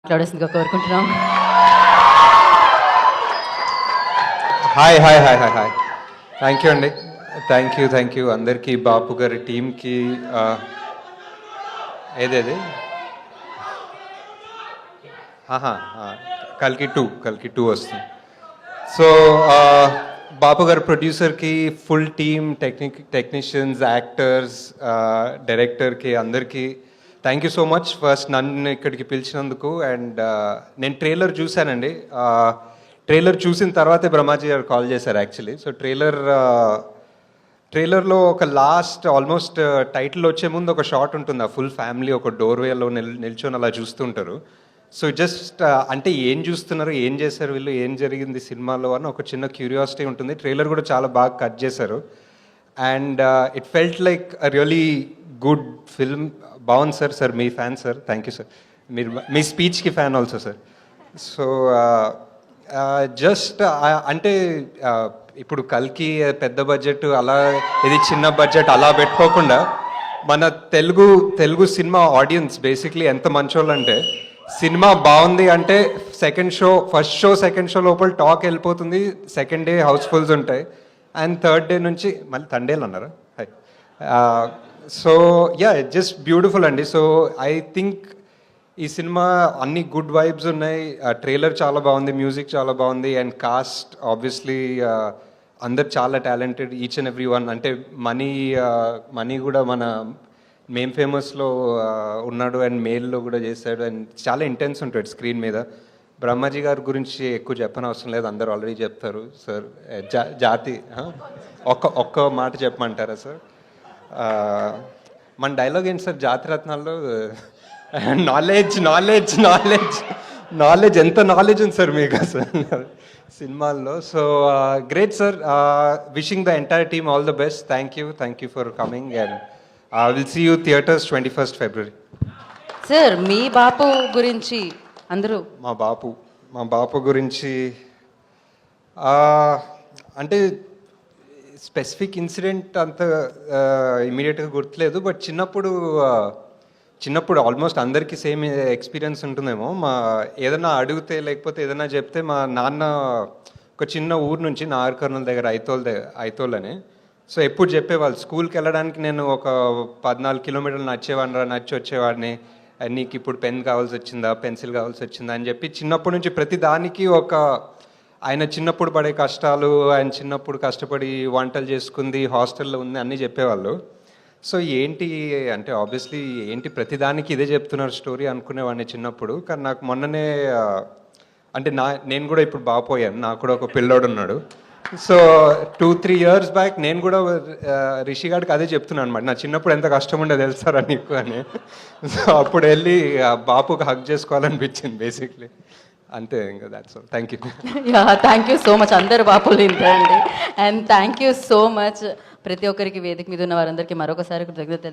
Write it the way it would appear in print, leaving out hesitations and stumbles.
మాట్లాడాల్సిందిగా కోరుకుంటున్నాం. Hi hi hi hi hi thank you అండి. థ్యాంక్ యూ అందరికీ, బాపు గారి టీంకి. ఏదేది కల్కి టూ వస్తుంది. సో బాపు గారి ప్రొడ్యూసర్కి, ఫుల్ టీమ్, టెక్నీషియన్స్, యాక్టర్స్, డైరెక్టర్కి అందరికీ thank you so much. First నన్ను ఇక్కడికి పిలిచినందుకు. అండ్ నేను ట్రైలర్ చూశానండి. ట్రైలర్ చూసిన తర్వాతే బ్రహ్మాజీ గారు కాల్ చేశారు యాక్చువల్లీ. సో ట్రైలర్లో ఒక లాస్ట్ ఆల్మోస్ట్ టైటిల్ వచ్చే ముందు ఒక షాట్ ఉంటుంది. ఆ ఫుల్ ఫ్యామిలీ ఒక డోర్వేలో నిల్చొని అలా చూస్తుంటారు. సో జస్ట్ అంటే ఏం చూస్తున్నారు, ఏం చేశారు వీళ్ళు, ఏం జరిగింది సినిమాలో అని ఒక చిన్న క్యూరియాసిటీ ఉంటుంది. ట్రైలర్ కూడా చాలా బాగా కట్ చేశారు. And it felt like a really good film. బాగుంది సార్. మీ fan sir. Thank you sir. మీరు మీ స్పీచ్కి fan also sir. So just అంటే ఇప్పుడు కల్కి పెద్ద బడ్జెట్, అలా ఇది చిన్న బడ్జెట్ అలా పెట్టుకోకుండా మన తెలుగు సినిమా ఆడియన్స్ బేసిక్లీ ఎంత మంచోళ్ళు అంటే, సినిమా బాగుంది అంటే ఫస్ట్ షో సెకండ్ షో లోపల టాక్ వెళ్ళిపోతుంది. సెకండ్ డే హౌస్ఫుల్స్ ఉంటాయి. అండ్ థర్డ్ డే నుంచి మళ్ళీ తండేలు అన్నారా. సో యా, జస్ట్ బ్యూటిఫుల్ అండి. సో ఐ థింక్ ఈ సినిమా అన్ని గుడ్ వైబ్స్ ఉన్నాయి. ట్రైలర్ చాలా బాగుంది, మ్యూజిక్ చాలా బాగుంది. అండ్ కాస్ట్ ఆబ్వియస్లీ అందరు చాలా talented, each and every one. అంటే మనీ కూడా మన మేమ్ ఫేమస్లో ఉన్నాడు, అండ్ మేల్లో కూడా చేశాడు. అండ్ చాలా ఇంటెన్స్ ఉంటాడు స్క్రీన్ మీద. బ్రహ్మాజీ గారి గురించి ఎక్కువ చెప్పనవసరం లేదు, అందరూ ఆల్రెడీ చెప్తారు. సార్ జాతి ఒక్క మాట చెప్పమంటారా సార్? మన డైలాగ్ ఏంటి సార్ జాతిరత్నాల్లో? నాలెడ్జ్ ఎంత నాలెడ్జ్ ఉంది సార్ మీకు అసలు సినిమాల్లో. So great sir. Wishing the entire team all the best. Thank you for coming. And will see you theatres 21st February. Sir మీ బాపు గురించి అందరూ మా బాపు గురించి అంటే స్పెసిఫిక్ ఇన్సిడెంట్ అంత ఇమీడియట్గా గుర్తులేదు. బట్ చిన్నప్పుడు ఆల్మోస్ట్ అందరికీ సేమ్ ఎక్స్పీరియన్స్ ఉంటుందేమో. ఏదైనా అడిగితే లేకపోతే ఏదైనా చెప్తే, మా నాన్న ఒక చిన్న ఊరు నుంచి నాగర్కర్నూల్ దగ్గర ఐతోల్ అని. సో ఎప్పుడు చెప్పేవాళ్ళు, స్కూల్కి వెళ్ళడానికి నేను ఒక 14 కిలోమీటర్లు నచ్చి వచ్చేవాడిని. నీకు ఇప్పుడు పెన్ కావాల్సి వచ్చిందా, పెన్సిల్ కావాల్సి వచ్చిందా అని చెప్పి చిన్నప్పటి నుంచి ప్రతి దానికి ఆయన చిన్నప్పుడు పడే కష్టాలు, ఆయన చిన్నప్పుడు కష్టపడి వంటలు చేసుకుంది, హాస్టల్లో ఉంది, అన్నీ చెప్పేవాళ్ళు. సో ఏంటి అంటే ఆబ్వియస్లీ ప్రతిదానికి ఇదే చెప్తున్నారు స్టోరీ అనుకునేవాడిని చిన్నప్పుడు. కానీ నాకు మొన్ననే అంటే నేను కూడా ఇప్పుడు బాపోయాను, నాకు కూడా ఒక పిల్లోడు ఉన్నాడు. సో 2-3 years బ్యాక్ నేను కూడా రిషి గారికి అదే చెప్తున్నాను అనమాట. నా చిన్నప్పుడు ఎంత కష్టం ఉండేది తెలుసారా నీకు అని. సో అప్పుడు వెళ్ళి బాపుకి హక్ చేసుకోవాలనిపించింది బేసిక్లీ. అంతే ఇంకా. That's all. Thank you so much. అందరు బాపులు ఇంతే అండి. And thank you so much ప్రతి ఒక్కరికి, వేదిక మీద ఉన్న వారందరికీ మరొకసారి కృతజ్ఞతలు.